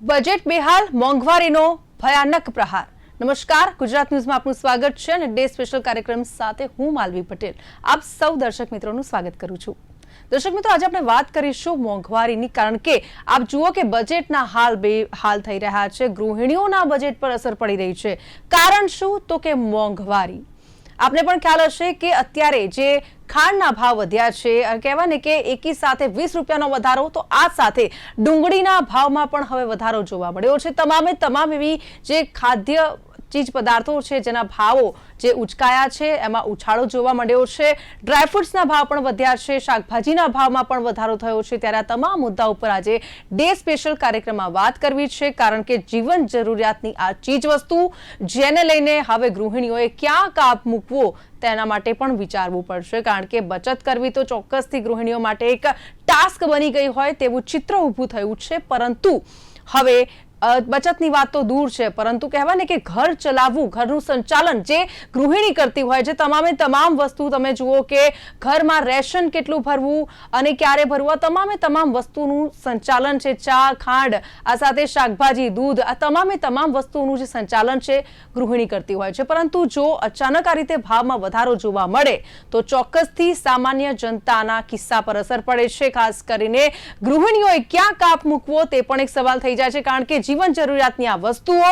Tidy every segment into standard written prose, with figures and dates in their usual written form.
Budget બેહાલ, મોંઘવારીનો ભયાનક પ્રહાર. નમસ્કાર, ગુજરાત ન્યૂઝમાં આપનું સ્વાગત છે અને ડે સ્પેશિયલ કાર્યક્રમ સાથે હું માલવી પટેલ આપ સૌ દર્શક મિત્રોનું સ્વાગત કરું છું. દર્શક મિત્રો, આજે આપણે વાત કરીશું મોંઘવારીની, કારણ કે આપ જુઓ કે બજેટના હાલ બેહાલ થઈ રહ્યા છે. ગૃહિણીઓના બજેટ પર અસર પડી રહી છે. કારણ શું? તો કે મોંઘવારી. આપને પણ ખ્યાલ હશે કે અત્યારે જે ખાંડના ભાવ વધ્યા છે, કહેવાય ને કે એકી સાથે 20 રૂપિયાનો વધારો, તો આ સાથે ડુંગળીના ભાવમાં પણ હવે વધારો જોવા મળ્યો છે. તમામ એવી જે ખાદ્ય ચીજ પદાર્થો છે જેના ભાવો જે ઉચકાયા છે એમાં ઉછાળો જોવા મળ્યો છે. ડ્રાયફ્રૂટ્સના ભાવ પણ વધ્યા છે, શાકભાજીના ભાવમાં પણ વધારો થયો છે. ત્યારે આ તમામ મુદ્દા ઉપર આજે ડે સ્પેશિયલ કાર્યક્રમમાં વાત કરવી છે, કારણ કે જીવન જરૂરિયાતની આ ચીજ વસ્તુ જેને લઈને હવે ગૃહિણીઓએ ક્યાં કાપ મૂકવો તેના માટે પણ વિચારવું પડશે, કારણ કે બચત કરવી તો ચોક્કસથી ગૃહિણીઓ માટે એક ટાસ્ક બની ગઈ હોય તેવું ચિત્ર ઊભું થયું છે. પરંતુ હવે બચતની વાત તો દૂર છે, પરંતુ કહેવાય ને કે ઘર ચલાવવું, ઘરનું સંચાલન જે ગૃહિણી કરતી હોય, જે તમામ વસ્તુ તમે જુઓ કે ઘરમાં રેશન કેટલું ભરવું અને ક્યારે ભરવું, આ તમામ વસ્તુનું સંચાલન છે. ચા, ખાંડ, આ સાથે શાકભાજી, દૂધ, આ તમામ વસ્તુનું જે સંચાલન છે ગૃહિણી કરતી હોય છે. પરંતુ જો અચાનક આ રીતે ભાવમાં વધારો જોવા મળે તો ચોક્કસથી સામાન્ય જનતાના કિસ્સા પર અસર પડે છે. ખાસ કરીને ગૃહિણીઓએ ક્યાં કાપ મૂકવો તે પણ એક સવાલ થઈ જાય છે, કારણ કે જીવન જરૂરિયાતની આ વસ્તુઓ,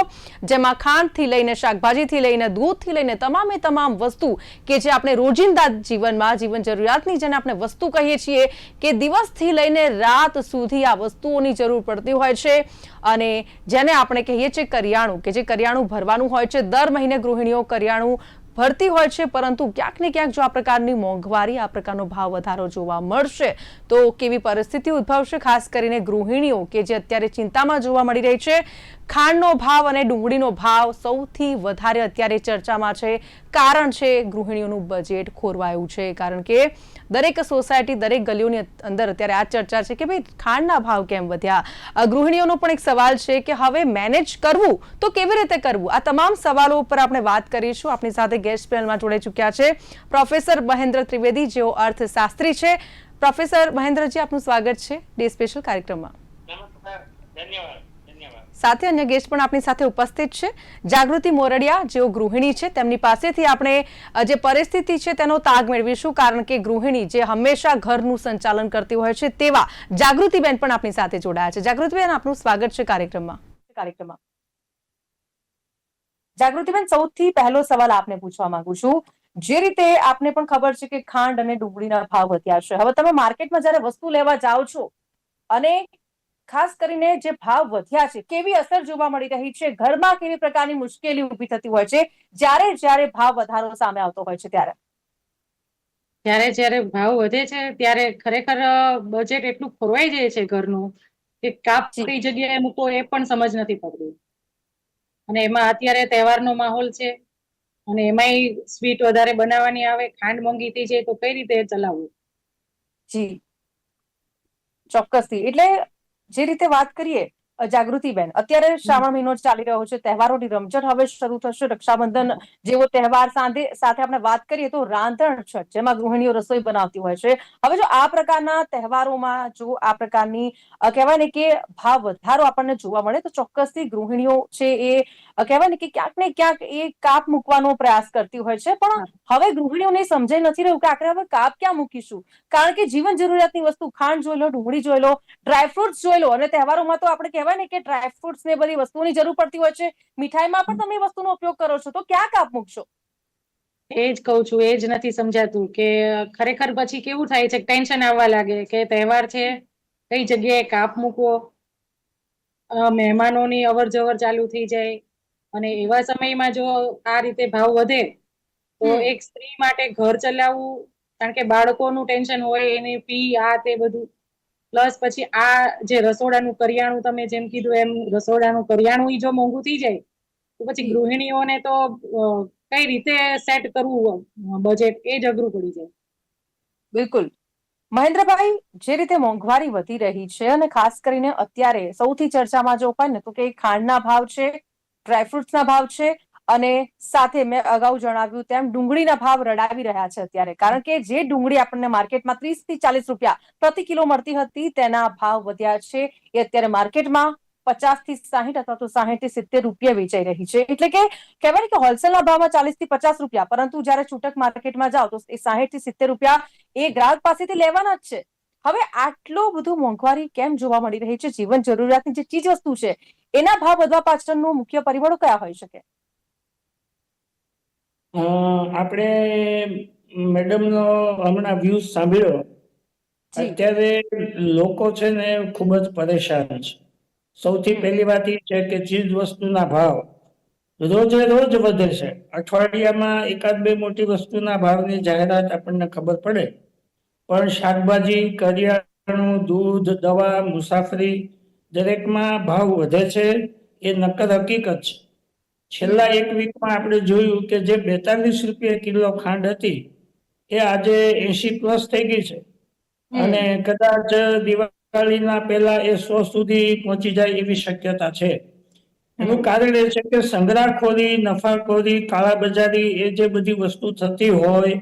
જેમાં ખાંડથી લઈને શાકભાજીથી લઈને દૂધથી લઈને તમામ વસ્તુ કે જે આપણે રોજિંદા જીવનમાં જીવન જરૂરિયાતની જેને આપણે વસ્તુ કહીએ છીએ કે દિવસથી લઈને રાત સુધી આ વસ્તુઓની જરૂર પડતી હોય છે. અને જેને આપણે કહીએ છીએ કરિયાણું, કે જે કરિયાણું ભરવાનું હોય છે, દર મહિને ગૃહિણીઓ કરિયાણું ભરતી હોય છે. પરંતુ ક્યાંક ને ક્યાંક જો આ પ્રકારની મોંઘવારી, આ પ્રકારનો ભાવ વધારો જોવા મળશે તો કેવી પરિસ્થિતિ ઉદ્ભવશે, ખાસ કરીને ગૃહિણીઓ કે જે અત્યારે ચિંતામાં જોવા મળી રહી છે. ખાંડનો ભાવ અને ડુંગળીનો ભાવ સૌથી વધારે અત્યારે ચર્ચામાં છે. કારણ છે ગૃહિણીઓનું બજેટ ખોરવાયું છે, કારણ કે દરેક સોસાયટી, દરેક ગલીઓની અંદર અત્યારે આ ચર્ચા છે કે ભાઈ ખાંડના ભાવ કેમ વધ્યા. ગૃહિણીઓનો પણ એક સવાલ છે કે હવે મેનેજ કરવું તો કેવી રીતે કરવું. આ તમામ સવાલો ઉપર આપણે વાત કરીશું. આપણી સાથે ગેસ્ટ પેનલમાં જોડાઈ ચૂક્યા છે પ્રોફેસર મહેન્દ્ર ત્રિવેદી, જેઓ અર્થશાસ્ત્રી છે. પ્રોફેસર મહેન્દ્રજી, આપનું સ્વાગત છે ડે સ્પેશિયલ કાર્યક્રમમાં. સાથે અન્ય ગેસ્ટ પણ આપણી સાથે ઉપસ્થિત છે. જાગૃતિ મોરડિયા, જેઓ ગૃહિણી છે, તેમની પાસેથી આપણે જે પરિસ્થિતિ છે તેનો તાગ મેળવીશું, કારણ કે ગૃહિણી જે હંમેશા ઘરનું સંચાલન કરતી હોય છે તેવા જાગૃતિબેન પણ આપણી સાથે જોડાયા છે. જાગૃતિબેન, આપનું સ્વાગત છે કાર્યક્રમમાં. જાગૃતિબેન, સૌથી પહેલો સવાલ આપને પૂછવા માંગુ છું. જે રીતે આપને પણ ખબર છે કે ખાંડ અને ડુંગળીના ભાવ વધ્યા છે, હવે તમે માર્કેટમાં જયારે વસ્તુ લેવા જાઓ છો અને ખાસ કરીને જે ભાવ વધ્યા છે, કેવી અસર જોવા મળી રહી છે, ઘરમાં કેવી પ્રકારની મુશ્કેલી ઊભી થતી હોય છે જ્યારે ભાવ વધારો સામે આવતો હોય છે ત્યારે? જ્યારે ભાવ વધે છે ત્યારે ખરેખર બજેટ એટલું ખોરવાઈ જાય છે ઘરનું કે કાપ કઈ જગ્યાએ મૂકો એ પણ સમજ નથી પડતી. અને એમાં અત્યારે તહેવારનો માહોલ છે અને એમાંય સ્વીટ વધારે બનાવવાની આવે, ખાંડ મોંઘી થઈ જાય તો કઈ રીતે ચલાવવું? જી ચોક્કસથી. એટલે જે રીતે વાત કરીએ જાગૃતિબેન, અત્યારે શ્રાવણ મહિનો ચાલી રહ્યો છે, તહેવારોની રમઝટ હવે શરૂ થશે. રક્ષાબંધન જેવો તહેવાર સાથે આપણે વાત કરીએ તો રાંધણ છઠ, જેમાં ગૃહિણીઓ રસોઈ બનાવતી હોય છે. હવે જો આ પ્રકારના તહેવારોમાં જો આ પ્રકારની કહેવાય ને કે ભાવ વધારો આપણને જોવા મળે તો ચોક્કસથી ગૃહિણીઓ છે એ કહેવાય ને કે ક્યાંક ને ક્યાંક એ કાપ મૂકવાનો પ્રયાસ કરતી હોય છે. પણ હવે ગૃહિણીઓને સમજાઈ નથી રહ્યું કે આખરે હવે કાપ ક્યાં મૂકીશું, કારણ કે જીવન જરૂરિયાતની વસ્તુ ખાંડ જોઈ લો, ડુંગળી જોઈ લો, ડ્રાયફ્રૂટ્સ જોઈ લો, અને તહેવારોમાં તો આપણે કહેવાય ને કે ડ્રાયફ્રૂટ્સ ને બધી વસ્તુઓની જરૂર પડતી હોય છે. મીઠાઈમાં પણ તમે એ વસ્તુનો ઉપયોગ કરો છો, તો ક્યાં કાપ મૂકશો? એજ કહું છું, એજ નથી સમજાતું કે ખરેખર પછી કેવું થાય છે, ટેન્શન આવવા લાગે કે તહેવાર છે, કઈ જગ્યાએ કાપ મૂકવો. મહેમાનોની અવર જવર ચાલુ થઈ જાય અને એવા સમયમાં જો આ રીતે ભાવ વધે તો એક સ્ત્રી માટે ઘર ચલાવવું, કારણ કે બાળકોનું ટેન્શન હોય, એની ફી, આ તે બધું, પ્લસ પછી આ જે રસોડાનું કરિયાણું, તમે જેમ કીધું એમ રસોડાનું કરિયાણું જો મોંઘું થઈ જાય તો પછી ગૃહિણીઓને તો કઈ રીતે સેટ કરવું બજેટ, એ જ અઘરું પડી જાય. બિલકુલ. મહેન્દ્રભાઈ, જે રીતે મોંઘવારી વધી રહી છે અને ખાસ કરીને અત્યારે સૌથી ચર્ચામાં જો હોય ને તો કે ખાંડના ભાવ છે, ડ્રાયફ્રૂટ્સના ભાવ છે, અને સાથે મેં અગાઉ જણાવ્યું તેમ ડુંગળીના ભાવ રડાવી રહ્યા છે અત્યારે. કારણ કે જે ડુંગળી આપણને માર્કેટમાં 30 થી 40 રૂપિયા પ્રતિ કિલો મળતી હતી તેના ભાવ વધ્યા છે. એ અત્યારે માર્કેટમાં 50 થી 60 અથવા તો 60 થી 70 રૂપિયા વેચાઈ રહી છે. એટલે કે કહેવાય કે હોલસેલના ભાવમાં 40 થી 50 રૂપિયા, પરંતુ જયારે છૂટક માર્કેટમાં જાઓ તો એ 60 થી 70 રૂપિયા એ ગ્રાહક પાસેથી લેવાના જ છે. હવે આટલો બધું મોંઘવારી કેમ જોવા મળી રહી છે? જીવન જરૂરિયાતની જે ચીજ વસ્તુ છે એના ભાવ વધવા પાછળનું મુખ્ય પરિબળો કયા હોઈ શકે? આપણે મેડમનો હમણાં વ્યૂઝ સાંભળ્યો. જી. અત્યારે લોકો છે ને ખૂબ જ પરેશાન છે. સૌથી પહેલી વાત એ છે કે ચીજ વસ્તુના ભાવ રોજે રોજ વધે છે. અઠવાડિયામાં એકાદ બે મોટી વસ્તુના ભાવની જાહેરાત આપણને ખબર પડે, પણ શાકભાજી, કરિયાણું, દૂધ, દવા, મુસાફરી દરેકમાં ભાવ વધે છે. એ નક્કર હકીકત છે. છેલ્લા એક વીકમાં આપણે જોયું કે જે 42 રૂપિયા કિલો ખાંડ હતી એ આજે 80+ થઈ ગઈ છે. અને કદાચ દિવાળીના પહેલા એ 100 સુધી પહોંચી જાય એવી શક્યતા છે. એનું કારણ એ છે કે સંગ્રહખોરી, નફાખોરી, કાળાબજારી એ જે બધી વસ્તુ થતી હોય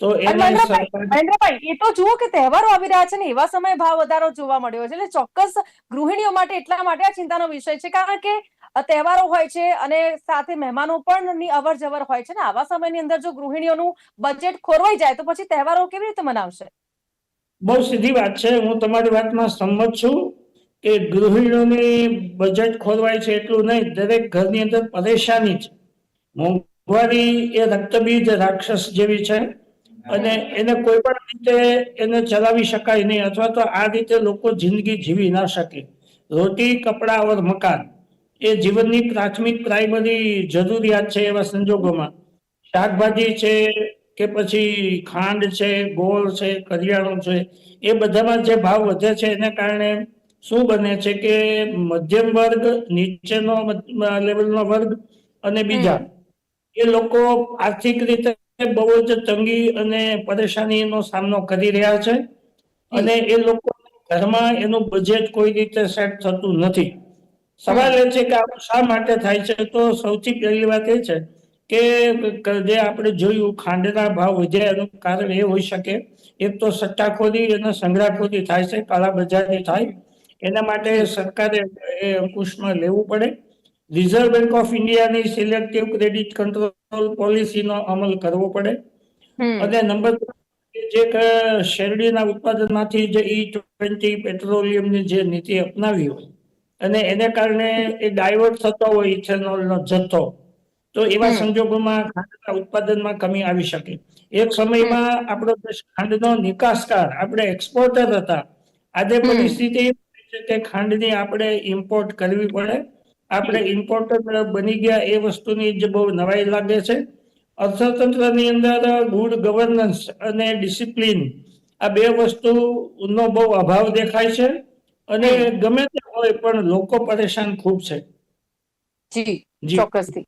તો એને સરકાર મહેન્દ્રભાઈ, એ તો જુઓ કે તહેવારો આવી રહ્યા છે ને એવા સમયે ભાવ વધારો જોવા મળ્યો છે. એટલે ચોક્કસ ગૃહિણીઓ માટે એટલા માટે આ ચિંતાનો વિષય છે, કારણ કે તહેવારો હોય છે અને સાથે મહેમાનો પણ ની અવર જવર હોય છે ને. આવા સમયની અંદર જો ગૃહિણીઓનું બજેટ ખોરવાઈ જાય તો પછી તહેવારો કેવી રીતે મનાવશે? બહુ સીધી વાત છે. હું તમારી વાતમાં સંમત છું કે ગૃહિણીઓની બજેટ ખોરવાય છે એટલું નહીં, દરેક ઘરની અંદર પરેશાની છે. મોંઘવારી એ રક્તબીજ રાક્ષસ જેવી છે અને એને કોઈ પણ રીતે એને ચલાવી શકાય નહીં, અથવા તો આ રીતે લોકો જિંદગી જીવી ના શકે. રોટી, કપડા ઓર મકાન એ જીવનની પ્રાથમિક પ્રાઇમરી જરૂરિયાત છે. એવા સંજોગોમાં શાકભાજી છે કે પછી ખાંડ છે, ગોળ છે, કરિયાણું છે, એ બધામાં જે ભાવ વધે છે એને કારણે શું બને છે કે મધ્યમ વર્ગ, નીચેનો લેવલનો વર્ગ અને બીજા એ લોકો આર્થિક રીતે બહુ જ તંગી અને પરેશાનીનો સામનો કરી રહ્યા છે. અને એ લોકો ઘરમાં એનું બજેટ કોઈ રીતે સેટ થતું નથી. સવાલ એ છે કે આવું શા માટે થાય છે? તો સૌથી પહેલી વાત એ છે કે જે આપણે જોયું ખાંડના ભાવ વધ્યા એનું કારણ એ હોઈ શકે, એક તો સટ્ટાખોરી અને સંગ્રહખોરી થાય છે, કાળાબજારી થાય. એના માટે સરકારે એ અંકુશમાં લેવું પડે. રિઝર્વ બેંક ઓફ ઇન્ડિયાની સિલેક્ટિવ ક્રેડિટ કંટ્રોલ પોલિસીનો અમલ કરવો પડે. અને નંબર જે શેરડીના ઉત્પાદનમાંથી જે E20 પેટ્રોલિયમની જે નીતિ અપનાવી હોય અને એને કારણે એ ડાયવર્ટ થતો હોય ઇથેનોલનો જથ્થો, તો એવા સંજોગોમાં ખાંડના ઉત્પાદનમાં કમી આવી શકે. એક સમયમાં આપણો દેશ ખાંડનો નિકાસકાર, આપણે એક્સપોર્ટર હતા. આજે પરિસ્થિતિ છે કે ખાંડની આપણે ઇમ્પોર્ટ કરવી પડે. આપણે ઇમ્પોર્ટર બની ગયા એ વસ્તુની જ બહુ નવાઈ લાગે છે. અર્થતંત્રની અંદર ગુડ ગવર્નન્સ અને ડિસિપ્લિન આ બે વસ્તુનો બહુ અભાવ દેખાય છે. અને ગમે તે હોય પણ લોકો પરેશાન ખૂબ છે. જી, જી. ચોક્કસથી.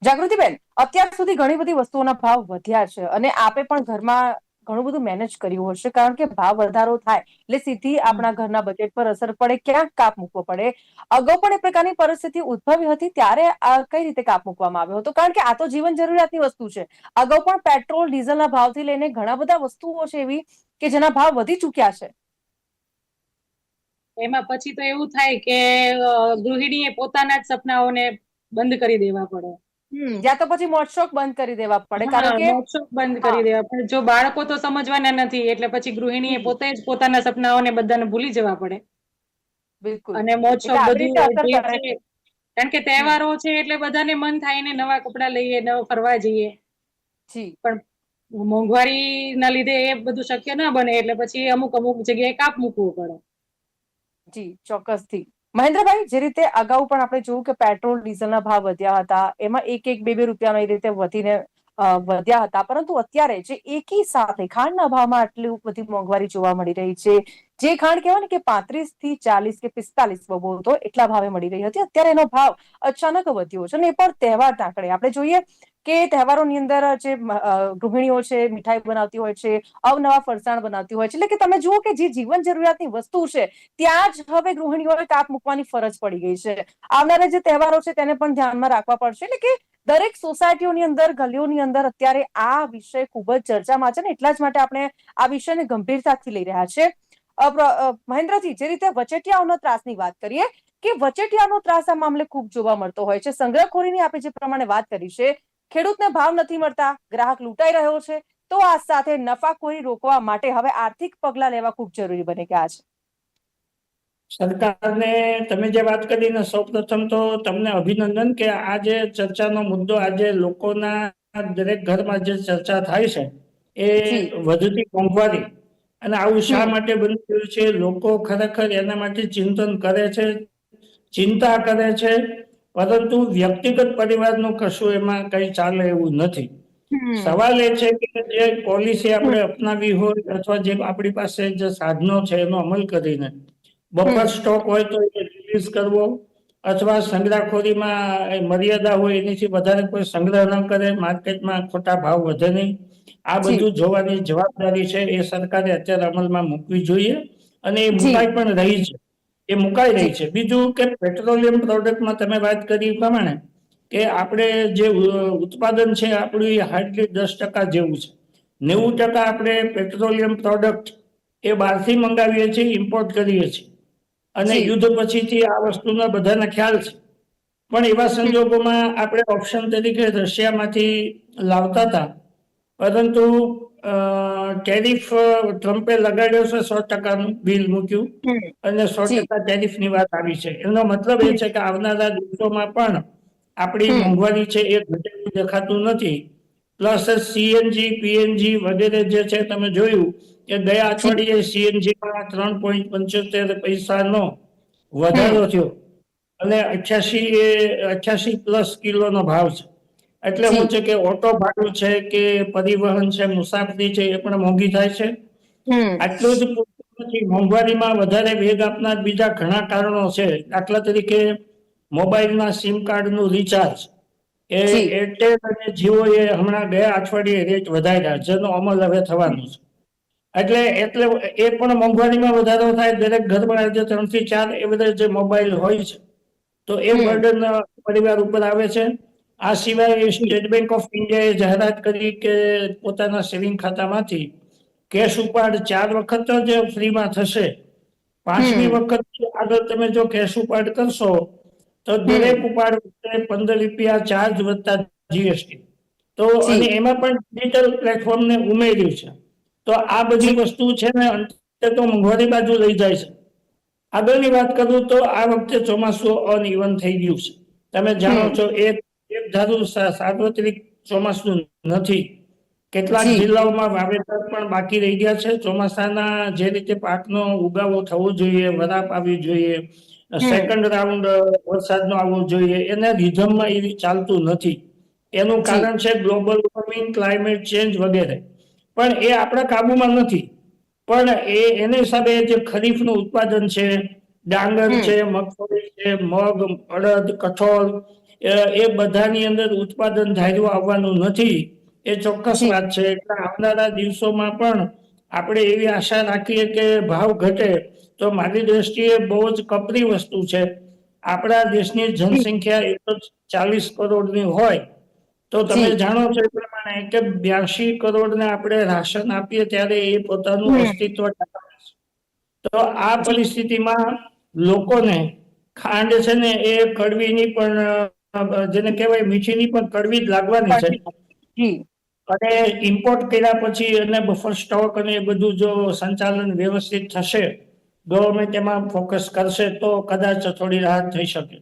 જાગૃતિબેન, અત્યાર સુધી ઘણી બધી વસ્તુઓના ભાવ વધ્યા છે અને આપે પણ ઘરમાં ઘણું બધું મેનેજ કર્યું હશે, કારણ કે ભાવ વધારો થાય એટલે સીધી આપણા ઘરના બજેટ પર અસર પડે, ક્યાંક કાપ મૂકવો પડે. અગાઉ પણ એ પ્રકારની પરિસ્થિતિ ઉદ્ભવી હતી, ત્યારે આ કઈ રીતે કાપ મૂકવામાં આવ્યો હતો? કારણ કે આ તો જીવન જરૂરિયાતની વસ્તુ છે. અગાઉ પણ પેટ્રોલ, ડીઝલના ભાવથી લઈને ઘણા બધા વસ્તુઓ છે એવી કે જેના ભાવ વધી ચુક્યા છે. એમાં પછી તો એવું થાય કે ગૃહિણીએ પોતાના જ સપનાઓને બંધ કરી દેવા પડે. યા તો પછી મોજશોખ બંધ કરી દેવા પડે, કારણ કે મોજશોખ બંધ કરી દેવા પડે. જો બાળકો તો સમજવાના નથી, એટલે પછી ગૃહિણીએ પોતે જ પોતાના સપનાઓને બધાને ભૂલી જવા પડે. બિલકુલ, અને એટલે મોજશોખ આવી રીતે બધું અસર જે કરે છે, છે. કારણ કે તહેવારો છે એટલે બધાને મન થાય ને નવા કપડા લઈએ, નવા ફરવા જઈએ. જી. પણ મોંઘવારી ના લીધે એ બધું શક્ય ના બને, એટલે પછી અમુક અમુક જગ્યાએ કાપ મૂકવું પડે. જી, ચોક્કસથી. મહેન્દ્રભાઈ, જે રીતે અગાઉ પણ આપણે જોયું કે પેટ્રોલ, ડીઝલના ભાવ વધ્યા હતા, એમાં એક બે રૂપિયાનો એ રીતે વધીને વધ્યા હતા, પરંતુ અત્યારે જે એકી સાથે ખાંડના ભાવમાં આટલી બધી મોંઘવારી જોવા મળી રહી છે. જે ખાંડ કહેવાય ને કે 35 થી 40 કે 45 બહુ તો એટલા ભાવે મળી રહી હતી, અત્યારે એનો ભાવ અચાનક વધ્યો છે. અને એ પણ તહેવાર ટાંકડે આપણે જોઈએ કે તહેવારોની અંદર જે ગૃહિણીઓ છે મીઠાઈ બનાવતી હોય છે, અવનવા ફરસાણ બનાવતી હોય છે. એટલે કે તમે જુઓ કે જે જીવન જરૂરિયાતની વસ્તુ છે ત્યાં જ હવે ગૃહિણીઓએ કાપ મૂકવાની ફરજ પડી ગઈ છે. આવનારા જે તહેવારો છે તેને પણ ધ્યાનમાં રાખવા પડશે. એટલે કે દરેક સોસાયટીઓની અંદર, ગલીઓની અંદર અત્યારે આ વિષય ખૂબ જ ચર્ચામાં છે ને એટલા જ માટે આપણે આ વિષયને ગંભીરતાથી લઈ રહ્યા છે. મહેન્દ્રજી, જે રીતે વચેટિયાઓનો ત્રાસની વાત કરીએ કે વચેટિયાનો ત્રાસ આ મામલે ખૂબ જોવા મળતો હોય છે. સંગ્રહખોરીની આપણે જે પ્રમાણે વાત કરી છે, ખેડૂતને ભાવ નથી મળતા, ગ્રાહક લૂંટાઈ રહ્યો છે, તો આ સાથે નફાખોરી રોકવા માટે હવે આર્થિક પગલાં લેવા ખૂબ જરૂરી બની ગયા છે. સરકારને તમે જે વાત કરી ને, સૌપ્રથમ તો તમને અભિનંદન કે આ જે ચર્ચાનો મુદ્દો આજે લોકોના દરેક ઘરમાં જે ચર્ચા થાય છે એ જી વધતી મોંઘવારી અને આવું શા હમ માટે બની રહ્યું છે. લોકો ખરેખર એના માટે ચિંતન કરે છે, ચિંતા કરે છે, પરંતુ વ્યક્તિગત પરિવારનું કશું એમાં કઈ ચાલે એવું નથી. હમ સવાલ એ છે કે જે પોલિસી હમ આપણે અપનાવી હોય અથવા જે આપણી પાસે જે સાધનો છે એનો અમલ કરીને બફર હમ સ્ટોક હોય તો એ રિલીઝ કરવો, અથવા સંગ્રહખોરીમાં મર્યાદા હોય એનાથી વધારે કોઈ સંગ્રહ ન કરે, માર્કેટમાં ખોટા ભાવ વધે નહીં. આ જી બધું જોવાની જવાબદારી છે એ સરકારે અત્યારે અમલમાં મૂકવી જોઈએ અને એ જી મુકાઈ પણ રહી છે. એ મુકાઈ જી રહી છે. બીજું કે પેટ્રોલિયમ પ્રોડક્ટમાં તમે વાત કરી એ પ્રમાણે કે આપણે જે ઉત્પાદન છે આપણું એ હાર્ડલી 10% જેવું છે. 90% આપણે પેટ્રોલિયમ પ્રોડક્ટ એ બહારથી મંગાવીએ છીએ, ઇમ્પોર્ટ કરીએ છીએ. અને જી યુદ્ધ પછીથી આ વસ્તુનો બધાને ખ્યાલ છે. પણ એવા હમ સંજોગોમાં આપણે ઓપ્શન તરીકે રશિયામાંથી લાવતા હતા, પરંતુ ટેરિફ ટ્રમ્પે લગાડ્યો છે, 100%નું બિલ મૂક્યું હમ અને જી 100% ટેરિફની વાત આવી છે. એનો મતલબ એ હમ છે કે આવનારા દિવસોમાં પણ આપણી હમ મોંઘવારી છે એ ઘટેલું દેખાતું નથી. પ્લસ સીએનજી, પીએનજી વગેરે જે છે તમે જોયું કે ગયા જી અઠવાડિયે સીએનજીમાં 3.75 પૈસાનો હમ વધારો થયો અને 88+ કિલોનો ભાવ છે. એટલે જી શું છે કે ઓટો ભાડું છે કે પરિવહન છે, મુસાફરી છે, એ પણ મોંઘી થાય છે. હમ આટલું જ પૂરતું નથી, મોંઘવારીમાં વધારે વેગ આપનાર બીજા ઘણા કારણો છે. દાખલા તરીકે મોબાઈલના સિમ કાર્ડનું રિચાર્જ એ જી એરટેલ અને જીઓ એ હમણાં ગયા અઠવાડિયે રેટ વધાર્યા, જેનો અમલ હવે થવાનો છે. એટલે એ પણ મોંઘવારીમાં વધારો થાય. દરેક ઘરમાં આજે 3 થી 4 એ બધા જે મોબાઈલ હોય છે, તો એ હમ બર્ડન પરિવાર ઉપર આવે છે. આ સિવાય સ્ટેટ બેંક ઓફ ઇન્ડિયાએ જાહેરાત કરી કે પોતાના સેવિંગ ખાતામાંથી કેશ ઉપાડ 4 વખત જ ફ્રીમાં થશે. 5મી હમ વખત આગળ તમે જો કેશ ઉપાડ કરશો તો દરેક હમ ઉપાડ વખતે 15 રૂપિયા ચાર્જ વધતા જીએસટી. તો અને જી એમાં પણ ડિજિટલ પ્લેટફોર્મને ઉમેર્યું છે. તો આ બધી જી વસ્તુ છે ને અંતે તો મોંઘવારી બાજુ લઈ જાય છે. આગળની વાત કરું તો આ વખતે ચોમાસું અનઇવન થઈ ગયું છે. તમે જાણો હમ છો એક ધારું સાર્વત્રિક ચોમાસું નથી. કેટલાક જી જિલ્લાઓમાં વાવેતર પણ બાકી રહી ગયા છે. ચોમાસાના જે રીતે પાકનો ઉગાવો થવો જોઈએ, વરાપ આવવી જોઈએ, હમ સેકન્ડ રાઉન્ડ વરસાદનો આવવો જોઈએ, એના રિધમમાં એ ચાલતું નથી. એનું જી કારણ છે ગ્લોબલ વોર્મિંગ, ક્લાઇમેટ ચેન્જ વગેરે. પણ એ આપણા કાબુમાં નથી. પણ એના હિસાબે જે ખરીફનું ઉત્પાદન છે, ડાંગર હમ છે, મગફળી છે, મગ, અડદ, કઠોળ, એ બધાની અંદર ઉત્પાદન ધાર્યું આવવાનું નથી. એ ચોક્કસ જી વાત છે. એટલે આવનારા દિવસોમાં પણ આપણે એવી આશા રાખીએ કે ભાવ ઘટે, તો મારી દ્રષ્ટિએ બહુ જ કપરી વસ્તુ છે. આપણા દેશની જી જનસંખ્યા 140 કરોડની હોય તો તમે જી જાણો છો એ પ્રમાણે કે 82 કરોડને આપણે રાશન આપીએ ત્યારે એ પોતાનું હમ અસ્તિત્વ ટકાવે છે. તો આ જી પરિસ્થિતિમાં લોકોને ખાંડ છે ને એ કડવીની પણ, જેને કહેવાય મીઠીની પણ કડવી જ લાગવાની છે. જી અને ઇમ્પોર્ટ કર્યા પછી એને બફર સ્ટોક અને એ બધું જો સંચાલન વ્યવસ્થિત થશે, ગવર્મેન્ટ એમાં ફોકસ કરશે, તો કદાચ થોડી રાહત થઈ શકે.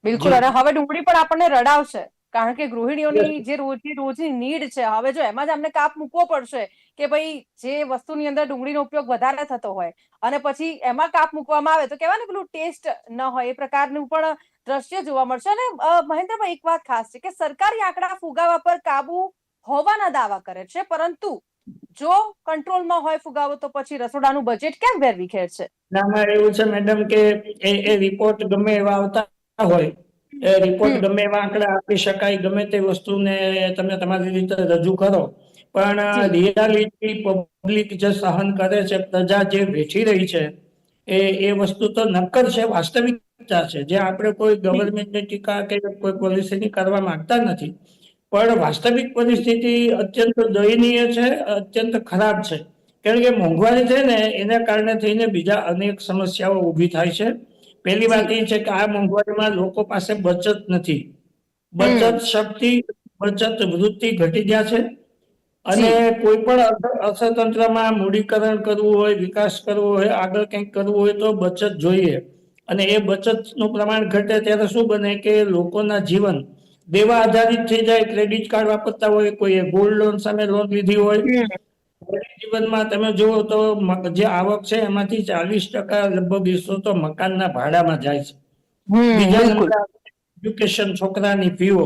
બિલકુલ. જી અને હવે ડુંગળી પણ આપણને રડાવશે, કારણ કે યસ. ગૃહિણીઓની જે રોજની નીડ છે, હવે જો એમાં જ અમને કાપ મૂકવો પડશે કે ભાઈ જે વસ્તુની અંદર ડુંગળીનો ઉપયોગ વધારે થતો હોય અને પછી એમાં કાપ મૂકવામાં આવે તો કહેવાય ને પેલું ટેસ્ટ ન હોય, એ પ્રકારનું પણ દ્રશ્ય જોવા મળશે. અને મહેન્દ્રભાઈ, એક વાત ખાસ છે કે સરકારી આંકડા ફુગાવા પર કાબુ હોવાના દાવા કરે છે, પરંતુ જો કંટ્રોલમાં હોય ફુગાવો તો પછી રસોડાનું બજેટ કેમ વેરવિખેર છે? નામાં એવું છે મેડમ કે એ રિપોર્ટ ગમે એવા આવતા હોય, એ રિપોર્ટ હમ ગમે એવા આંકડા આપી શકાય, ગમે તે વસ્તુને તમે તમારી રીતે રજૂ કરો, પણ જી રિયાલિટી પબ્લિક જે સહન કરે છે, પ્રજા જે વેઠી રહી છે, એ વસ્તુ તો નક્કર છે, વાસ્તવિકતા છે, જે આપણે કોઈ જી ગવર્મેન્ટની ટીકા કે કોઈ પોલિસીની કરવા માંગતા નથી. પણ વાસ્તવિક પરિસ્થિતિ અત્યંત દયનીય છે, અત્યંત ખરાબ છે. કારણ કે મોંઘવારી છે ને એના કારણે થઈને બીજા અનેક સમસ્યાઓ ઊભી થાય છે. પહેલી વાત એ છે કે આ મોંઘવારીમાં લોકો પાસે બચત નથી. બચત શક્તિ, બચત વૃત્તિ ઘટી ગયા છે. અને કોઈ પણ અર્થતંત્રમાં મૂડીકરણ કરવું હોય, વિકાસ કરવો હોય, આગળ કંઈક કરવું હોય તો બચત જોઈએ. અને એ બચતનું પ્રમાણ ઘટે ત્યારે શું બને કે લોકોના જીવન દેવા આધારિત થઈ જાય. ક્રેડિટ કાર્ડ વાપરતા હોય, કોઈએ ગોલ્ડ લોન સામે લોન લીધી હોય. દૈનિક જીવનમાં તમે જુઓ તો જે આવક છે એમાંથી 40% લગભગ હિસ્સો તો મકાનના ભાડામાં જાય છે. બીજા બિલકુલ. નંબરે એજ્યુકેશન, છોકરાની ફીઓ.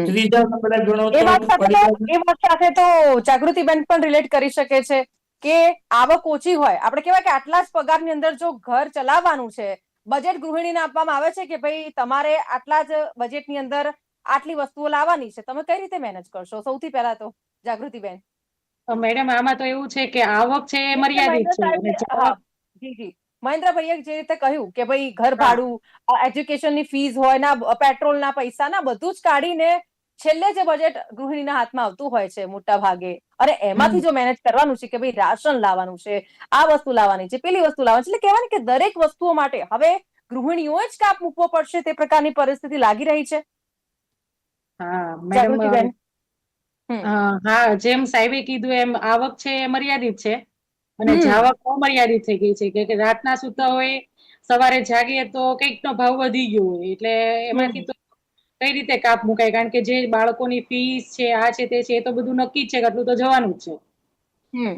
ત્રીજા નંબરે ગણો એ તો વાત સાથે તો પરિવાર. એ વાત સાથે તો જાગૃતિબેન પણ રિલેટ કરી શકે છે કે આવક ઓછી હોય, આપણે કહેવાય કે આટલા જ પગારની અંદર જો ઘર ચલાવવાનું છે, બજેટ ગૃહિણીને આપવામાં આવે છે કે ભાઈ તમારે આટલા જ બજેટની અંદર આટલી વસ્તુઓ લાવવાની છે, તમે કઈ રીતે મેનેજ કરશો? સૌથી પહેલા તો જાગૃતિબેન. મેડમ આમાં તો એવું છે કે આવક છે એ મર્યાદિત મહેન્દ્ર છે અને સાહેબે હા જી જી મહેન્દ્રભાઈએ જે રીતે કહ્યું કે ભાઈ ઘર હા ભાડું, એજ્યુકેશનની ફીસ હોય ના, પેટ્રોલના પૈસા ના, બધું જ કાઢીને છેલ્લે જે બજેટ ગૃહિણીના હાથમાં આવતું હોય છે મોટા ભાગે, અને એમાંથી જો મેનેજ કરવાનું છે કે ભાઈ રાશન લાવવાનું છે, આ વસ્તુ લાવવાની છે, પેલી વસ્તુ લાવવાની છે, એટલે કહેવાય ને કે દરેક વસ્તુઓ માટે હવે ગૃહિણીઓ જ કાપ મૂકવો પડશે તે પ્રકારની પરિસ્થિતિ લાગી રહી છે. હા મેડમ, જાગૃતિબેન. હા જેમ સાહેબે કીધું એમ આવક છે એ મર્યાદિત છે અને હમ જાવક અમર્યાદિત થઈ ગઈ છે કે રાતના સૂતા હોય, સવારે જાગીએ તો કંઈક નો ભાવ વધી ગયો હોય એટલે એમાંથી તો કઈ રીતે કાપ મુકાય? કારણ કે જે બાળકોની ફીસ છે, આ છે, તે છે, એ તો બધું નક્કી જ છે કે આટલું તો જવાનું જ છે. હમ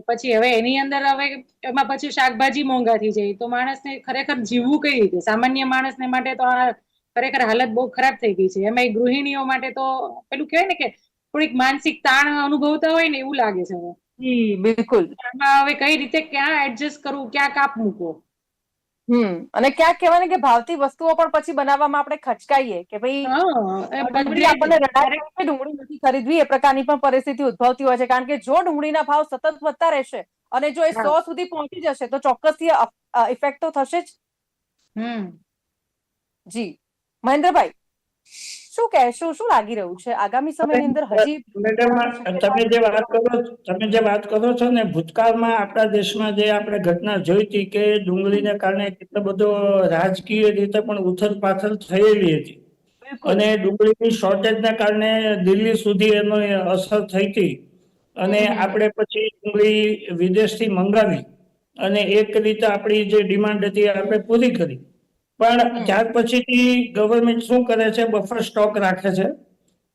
પછી હવે એની અંદર હવે એમાં પછી શાકભાજી મોંઘા થઈ જાય તો માણસને ખરેખર જીવવું કઈ રીતે? સામાન્ય માણસને માટે તો આ ખરેખર હાલત બહુ ખરાબ થઈ ગઈ છે. એમાં ગૃહિણીઓ માટે તો પેલું કહેવાય ને કે થોડીક માનસિક તાણ અનુભવતા હોય ને એવું લાગે છે હવે. જી બિલકુલ. આમાં હવે કઈ રીતે ક્યાં એડજસ્ટ કરવું, ક્યાં કાપ મૂકવો? અને ક્યાંક કહેવાય ને કે ભાવતી વસ્તુઓ પણ પછી બનાવવામાં આપણે ખચકાઈએ કે ભાઈ હા એ ડુંગળી બધે જ આપણને રડાય ક્યારેક છે, ડુંગળી નથી ખરીદવી, એ પ્રકારની પણ પરિસ્થિતિ ઉદ્ભવતી હોય છે. કારણ કે જો ડુંગળીના ભાવ સતત વધતા રહેશે અને જો એ હા 100 સુધી પહોંચી જશે તો ચોક્કસથી ઇફેક્ટ તો થશે જ. હમ જી મહેન્દ્રભાઈ, શું કહેશો? શું લાગી રહ્યું છે આગામી સમયની અંદર હજી મેડમ, શક્યતા તમે જે વાત કરો છો ને, ભૂતકાળમાં આપણા દેશમાં જે આપણે ઘટના જોઈ હતી કે ડુંગળીને કારણે કેટલો બધો રાજકીય રીતે પણ ઉથલ પાથલ થયેલી હતી. બિલકુલ. અને ડુંગળીની શોર્ટેજના કારણે દિલ્હી સુધી એનો અસર થઈ હતી. અને આપણે પછી ડુંગળી વિદેશથી મંગાવી અને એક રીતે આપણી જે ડિમાન્ડ હતી આપણે પૂરી કરી. પણ ત્યાર પછીથી ગવર્મેન્ટ શું કરે છે? બફર સ્ટોક રાખે છે.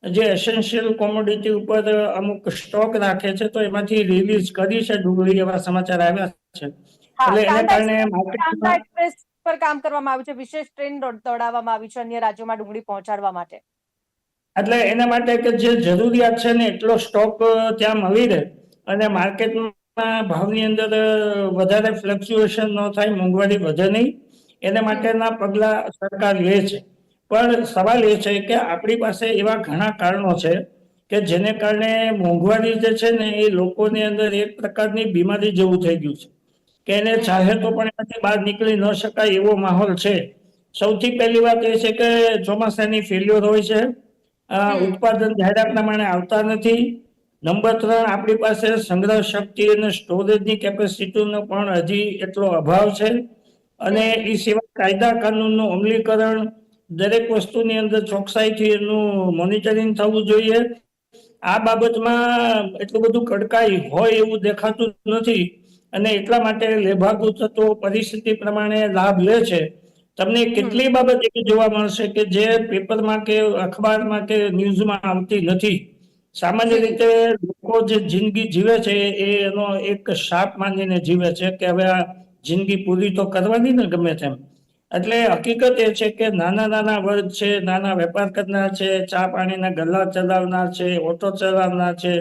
જે એસેન્શિયલ કોમોડિટી ઉપર અમુક સ્ટોક રાખે છે, તો એમાંથી રિલીઝ કરી છે ડુંગળી, એવા સમાચાર આવ્યા છે. હા, એટલે એને કારણે કાંદા માર્કેટમાં એક્સપ્રેસ પર કામ કરવામાં આવ્યું છે, વિશેષ ટ્રેન દોડાવવામાં આવી છે અન્ય રાજ્યોમાં ડુંગળી પહોંચાડવા માટે. એટલે એના માટે કે જે જરૂરિયાત છે ને એટલો સ્ટોક ત્યાં મળી રહે અને માર્કેટમાં ભાવની અંદર વધારે ફ્લક્ચ્યુએશન ન થાય, મોંઘવારી વધે નહીં, એના માટેના પગલા સરકાર લે છે. પણ સવાલ એ છે કે આપણી પાસે એવા ઘણા કારણો છે કે જેને કારણે મોંઘવારી જે છે ને એ લોકોની અંદર એક પ્રકારની બીમારી જેવું થઈ ગયું છે કે એને ચાહે તો પણ એમાંથી બહાર નીકળી ન શકાય એવો માહોલ છે. સૌથી પહેલી વાત એ છે કે ચોમાસાની ફેલ્યોર હોય છે. ઉત્પાદન જાહેરાત પ્રમાણે આવતા નથી. નંબર 3, આપણી પાસે સંગ્રહ શક્તિ અને સ્ટોરેજની કેપેસિટીનો પણ હજી એટલો અભાવ છે. અને એ સિવાય કાયદા કાનૂનનું અમલીકરણ, દરેક વસ્તુની અંદર ચોકસાઈથી એનું મોનિટરિંગ થવું જોઈએ. આ બાબતમાં એટલું બધું કડકાઈ હોય એવું દેખાતું નથી. અને એટલા માટે લેભાગુ તત્વો પરિસ્થિતિ પ્રમાણે લાભ લે છે. તમને કેટલી બાબત એવી જોવા મળશે કે જે પેપરમાં કે અખબારમાં કે ન્યૂઝમાં આવતી નથી. સામાન્ય જી રીતે લોકો જે જિંદગી જીવે છે એ એનો એક શાપ માનીને જીવે છે કે હવે આ જિંદગી પૂરી તો કરવાની ને ગમે તેમ. એટલે હકીકત એ છે કે નાના નાના વર્ગ છે, નાના વેપાર કરનાર છે, ચા પાણીના ગલ્લા ચલાવનાર છે, ઓટો ચલાવનાર છે,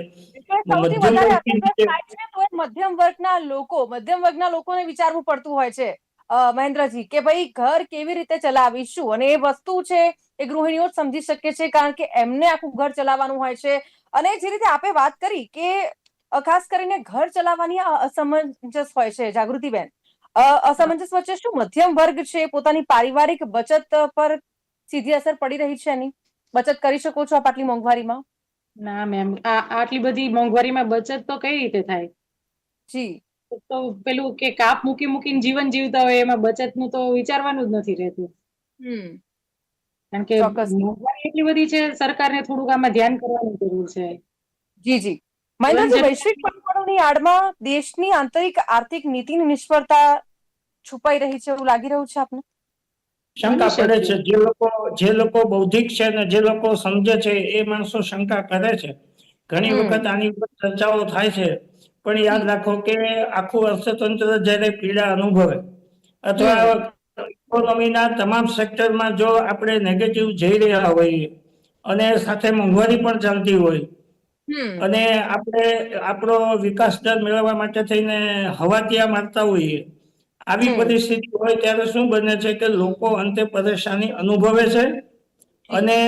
સૌથી મધ્યમ વધારે વર્ગની અસરગ્રસ્ત રીતે થાય છે તો એ મધ્યમ વર્ગના લોકોને વિચારવું પડતું હોય છે. મહેન્દ્રજી, કે ભાઈ ઘર કેવી રીતે ચલાવીશું, અને એ વસ્તુ છે એ ગૃહિણીઓ જ સમજી શકે છે કારણ કે એમને આખું ઘર ચલાવવાનું હોય છે. અને જે રીતે આપે વાત કરી કે ખાસ કરીને ઘર ચલાવવાની અસમંજસ હોય છે, જાગૃતિબેન, અસમંજસ વચ્ચે શું મધ્યમ વર્ગ છે પોતાની પારિવારિક બચત પર સીધી અસર પડી રહી છે એની? બચત કરી શકો છો આપ આટલી મોંઘવારીમાં? ના મેમ, આટલી બધી મોંઘવારીમાં બચત તો કઈ રીતે થાય? જી તો પેલું કે કાપ મૂકીને જીવન જીવતા હોય એમાં બચતનું તો વિચારવાનું જ નથી રહેતું. કારણ કે ચોક્કસ. મોંઘવારી એટલી બધી છે, સરકારને થોડુંક આમાં ધ્યાન કરવાની જરૂર છે. જી મહેન્દ્રજી, વૈશ્વિક પડકારોની આડમાં દેશની આંતરિક આર્થિક નીતિની નિષ્ફળતા છુપાઈ રહી છે એવું લાગી રહ્યું છે આપને? શંકા પડે છે. જે લોકો બૌદ્ધિક છે ને જે લોકો સમજે છે એ માણસો શંકા કરે છે. ઘણી વખત આની ઉપર ચર્ચાઓ થાય છે, પણ યાદ રાખો કે આખું અર્થતંત્ર જયારે પીડા અનુભવે અથવા ઇકોનોમીના તમામ સેક્ટરમાં જો આપણે નેગેટિવ જઈ રહ્યા હોઈએ અને સાથે મોંઘવારી પણ ચાલતી હોય અને આપણે આપણો વિકાસ દર મેળવવા માટે થઈને હવાટિયા મારતા હોઈએ, આવી પરિસ્થિતિ હોય ત્યારે શું બને છે કે લોકો અંતે પરેશાની અનુભવે છે અને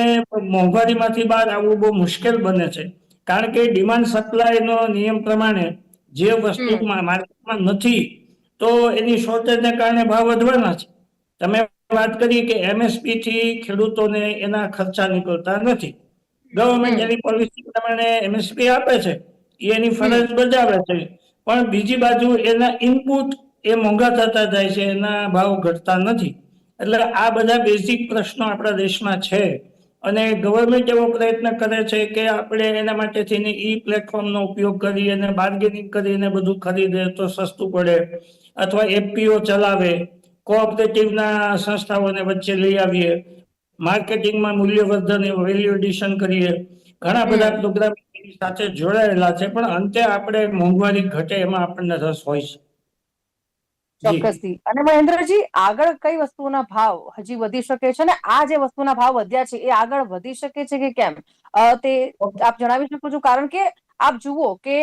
મોંઘવારીમાંથી બહાર આવવું બહુ મુશ્કેલ બને છે. કારણ કે ડિમાન્ડ સપ્લાય નો નિયમ પ્રમાણે જે વસ્તુ માર્કેટમાં નથી તો એની શોર્ટેજને કારણે ભાવ વધવાના છે. તમે વાત કરી કે MSP થી ખેડૂતોને એના ખર્ચા નીકળતા નથી. ગવર્મેન્ટ એની પોલિસી પ્રમાણે MSP આપે છે, એની ફરજ બજાવે છે, પણ બીજી બાજુ એના ઇનપુટ એ મોંઘા થતા જાય છે, એના ભાવ ઘટતા નથી. એટલે આ બધા બેઝિક પ્રશ્નો આપણા દેશમાં છે અને ગવર્મેન્ટ એવો પ્રયત્ન કરે છે કે આપણે એના માટે થઈને પ્લેટફોર્મનો ઉપયોગ કરી અને બાર્ગેનિંગ કરીને બધું ખરીદે તો સસ્તું પડે, અથવા FPO ચલાવે, કોઓપરેટિવના સંસ્થાઓને વચ્ચે લઈ આવીએ, માર્કેટિંગમાં મૂલ્યવર્ધન વેલ્યુ એડિશન કરીએ, ઘણા બધા પ્રોગ્રામ સાથે જોડાયેલા છે, પણ અંતે આપણે મોંઘવારી ઘટે એમાં આપણને રસ હોય છે. જી. ચોક્કસથી. અને મહેન્દ્રજી, આગળ કઈ વસ્તુઓના ભાવ હજી વધી શકે છે, અને આ જે વસ્તુના ભાવ વધ્યા છે એ આગળ વધી શકે છે કે કેમ, તે આપ જણાવી શકો છો? કારણ કે આપ જુઓ કે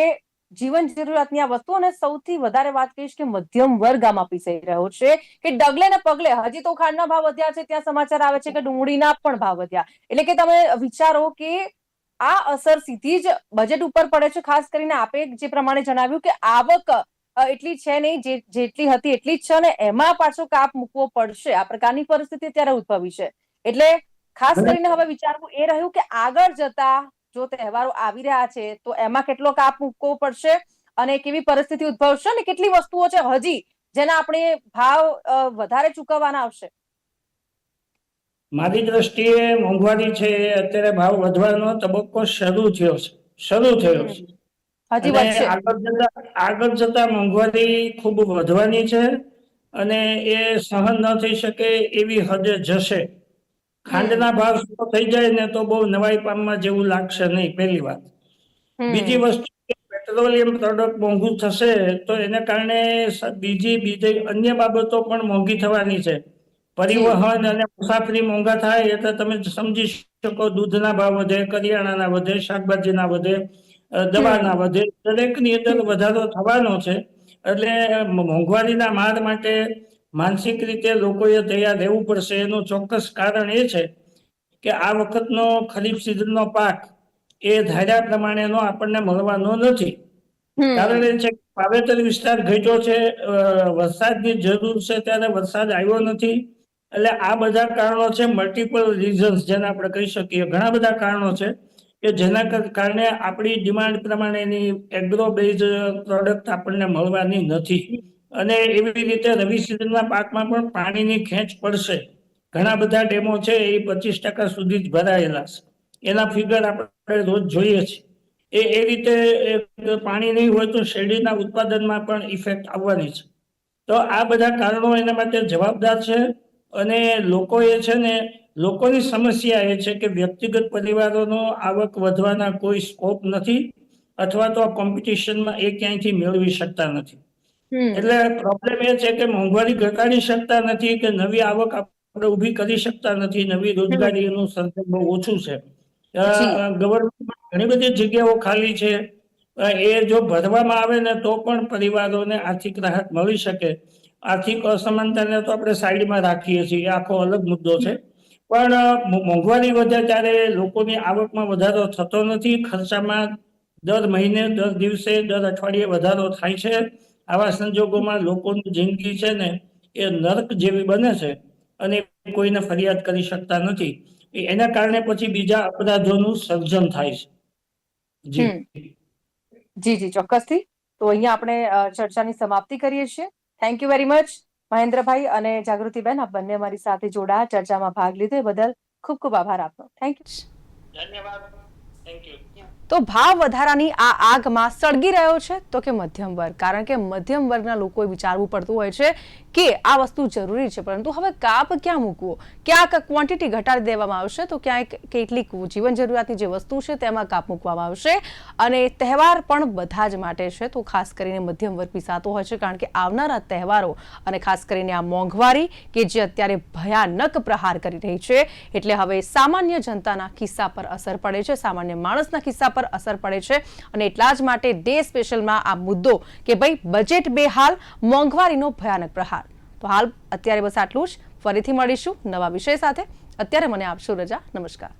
જીવન જરૂરિયાતની આ વસ્તુ, અને સૌથી વધારે વાત કહીશ કે મધ્યમ વર્ગ આમાં પીસાઈ રહ્યો છે કે ડગલે ને પગલે. હજી તો ખાંડના ભાવ વધ્યા છે, ત્યાં સમાચાર આવે છે કે ડુંગળીના પણ ભાવ વધ્યા. એટલે કે તમે વિચારો કે આ અસર સીધી જ બજેટ ઉપર પડે છે. ખાસ કરીને આપે જે પ્રમાણે જણાવ્યું કે આવક એટલી છે નહીં, જેટલી હતી એટલી જ છે, અને એમાં પાછો કાપ મૂકવો પડશે. આ પ્રકારની પરિસ્થિતિ ત્યારે ઉદ્ભવી છે. એટલે ખાસ કરીને હવે વિચારવું એ રહ્યું કે આગળ જતા જો તહેવારો આવી રહ્યા છે તો એમાં કેટલો કાપ મૂકવો પડશે અને કેવી પરિસ્થિતિ ઉદ્ભવશે, અને કેટલી વસ્તુઓ છે હજી જેના આપણે ભાવ વધારે ચૂકવવાના આવશે. મારી દ્રષ્ટિએ મોંઘવારી છે અત્યારે ભાવ વધવાનો તબક્કો શરૂ થયો છે હજી અને વધશે. આગળ જતા મોંઘવારી ખૂબ વધવાની છે અને એ સહન ન થઈ શકે એવી હદે જશે. ખાંડના ભાવ થઈ જાય ને તો બહુ નવાઈ પામવા જેવું લાગશે નહીં, પહેલી વાત. બીજી વસ્તુ, પેટ્રોલિયમ પ્રોડક્ટ મોંઘું થશે તો એને કારણે બીજી અન્ય બાબતો પણ મોંઘી થવાની છે. પરિવહન અને મુસાફરી મોંઘા થાય એટલે તમે સમજી શકો, દૂધના ભાવ વધે, કરિયાણાના વધે, શાકભાજીના વધે, દવાના વધે, દરેકની અંદર વધારો થવાનો છે. એટલે મોંઘવારીના માર માટે માનસિક રીતે લોકોએ તૈયાર રહેવું પડશે. એનું ચોક્કસ કારણ એ છે કે આ વખતનો ખરીફ સિઝનનો પાક એ ધાર્યા પ્રમાણેનો આપણને મળવાનો નથી. કારણ એ છે કે વાવેતર વિસ્તાર ઘટ્યો છે, વરસાદની જરૂર છે ત્યારે વરસાદ આવ્યો નથી. એટલે આ બધા કારણો છે, મલ્ટિપલ રીઝન્સ જેને આપણે કહી શકીએ, ઘણા બધા કારણો છે કે જેના કારણે આપણી ડિમાન્ડ પ્રમાણેની એગ્રો બેઝ પ્રોડક્ટ આપણને મળવાની નથી. અને એવી રીતે રવિ સિઝનના પાકમાં પણ પાણીની ખેંચ પડશે. ઘણા બધા ડેમો છે એ 25% સુધી જ ભરાયેલા છે, એના ફિગર આપણે રોજ જોઈએ છીએ. એ રીતે પાણી નહીં હોય તો શેરડીના ઉત્પાદનમાં પણ ઇફેક્ટ આવવાની છે. તો આ બધા કારણો એના માટે જવાબદાર છે. અને લોકો એ છે ને, લોકોની સમસ્યા એ છે કે વ્યક્તિગત પરિવારોનો આવક વધવાના કોઈ સ્કોપ નથી, અથવા તો કોમ્પિટિશનમાં એ ક્યાંયથી મેળવી શકતા નથી. એટલે પ્રોબ્લેમ એ છે કે મોંઘવારી ઘટાડી શકતા નથી, કે નવી આવક આપણે ઊભી કરી શકતા નથી, નવી રોજગારીનું સર્જન બહુ ઓછું છે. ગવર્મેન્ટમાં ઘણી બધી જગ્યાઓ ખાલી છે, એ જો ભરવામાં આવે ને તો પણ પરિવારોને આર્થિક રાહત મળી શકે. આર્થિક અસમાનતાને તો આપણે સાઈડમાં રાખીએ છીએ, આખો અલગ મુદ્દો છે. પણ મોંઘવારી વધે ત્યારે લોકોની આવકમાં વધારો થતો નથી, ખર્ચામાં દર મહિને, દર દિવસે, દર અઠવાડિયે વધારો થાય છે. આવા સંજોગોમાં લોકોની જિંદગી છે ને એ નર્ક જેવી બને છે અને કોઈને ફરિયાદ કરી શકતા નથી. એના કારણે પછી બીજા અપરાધોનું સર્જન થાય છે. જી જી ચોક્કસથી. તો અહીંયા આપણે ચર્ચાની સમાપ્તિ કરીએ છીએ. થેન્ક યુ વેરી મચ મહેન્દ્રભાઈ અને જાગૃતિબેન, આપ બંને અમારી સાથે જોડાયા, ચર્ચામાં ભાગ લીધો એ બદલ ખૂબ ખૂબ આભાર આપનો. Thank you. ધન્યવાદ. Thank you. તો ભાવ વધારાની આ આગમાં સળગી રહ્યો છે તો કે મધ્યમ વર્ગ, કારણ કે મધ્યમ વર્ગના લોકોએ વિચારવું પડતું હોય છે કે આ વસ્તુ જરૂરી છે, પરંતુ હવે કાપ ક્યાં મૂકવો? ક્યાંક ક્વોન્ટિટી ઘટાડી દેવામાં આવશે તો ક્યાંક કેટલીક જીવન જરૂરિયાતની જે વસ્તુ છે તેમાં કાપ મૂકવામાં આવશે. અને તહેવાર પણ બધા જ માટે છે, તો ખાસ કરીને મધ્યમ વર્ગ પીસાતો હોય છે, કારણ કે આવનારા તહેવારો અને ખાસ કરીને આ મોંઘવારી કે જે અત્યારે ભયાનક પ્રહાર કરી રહી છે, એટલે હવે સામાન્ય જનતાના ખિસ્સા પર અસર પડે છે, સામાન્ય માણસના ખિસ્સા પર અસર પડે છે. અને એટલા જ માટે ડે સ્પેશિયલમાં આ મુદ્દો કે ભાઈ બજેટ બેહાલ, મોંઘવારીનો ભયાનક પ્રહાર. તો હાલ અત્યારે બસ આટલું જ. ફરીથી મળીશું નવા વિષય સાથે. અત્યારે મને આપશો રજા. નમસ્કાર.